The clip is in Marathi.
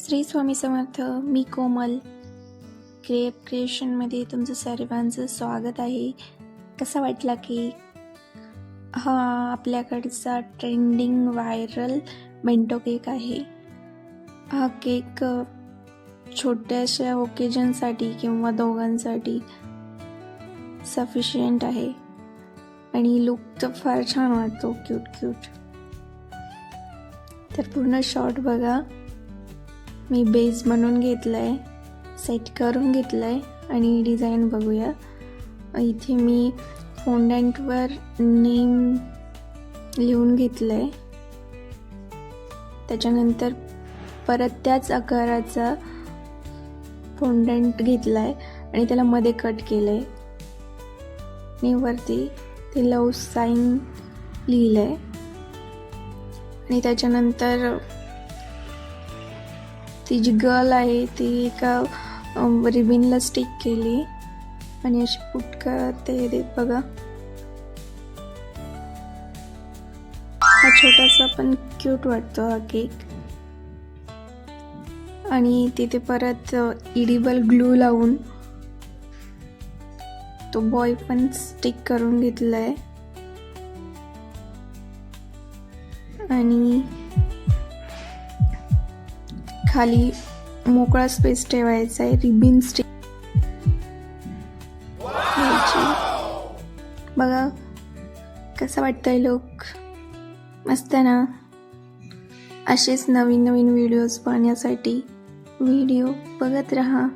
श्री स्वामी समर्थ. मी कोमल क्रिएशनमध्ये तुमचं सर्वांचं स्वागत आहे. कसा वाटला केक? हा आपल्याकडचा ट्रेंडिंग व्हायरल बेंटो केक आहे. हा केक छोट्याशा ओकेजनसाठी किंवा दोघांसाठी सफिशियंट आहे आणि लुक तर फार छान वाटतो, क्यूट. तर पूर्ण शॉट बघा. मी बेस बनवून घेतलाय, सेट करून घेतलाय आणि डिझाईन बघूया. इथे मी फोंडंटवर नेम लिहून घेतलंय. त्याच्यानंतर परत त्याच आकाराचा फोंडंट घेतलाय आणि त्याला मध्ये कट केलंय आणि वरती ते लव साईन लिहिलंय आणि त्याच्यानंतर ती जी गर्ल आहे ती एका रिबिनला स्टिक केली आणि अशी पुट करते देत बघा. हा छोटासा पण क्यूट वाटतो हा केक. आणि तिथे परत इडिबल ग्लू लावून तो बॉय पण स्टिक करून घेतलाय आणि खाली मोकळा स्पेस ठेवायचा आहे. रिबिन स्टिक बघा कसं वाटतंय लुक. मस्त ना. असेच नवीन व्हिडिओज पाहण्यासाठी व्हिडिओ बघत रहा.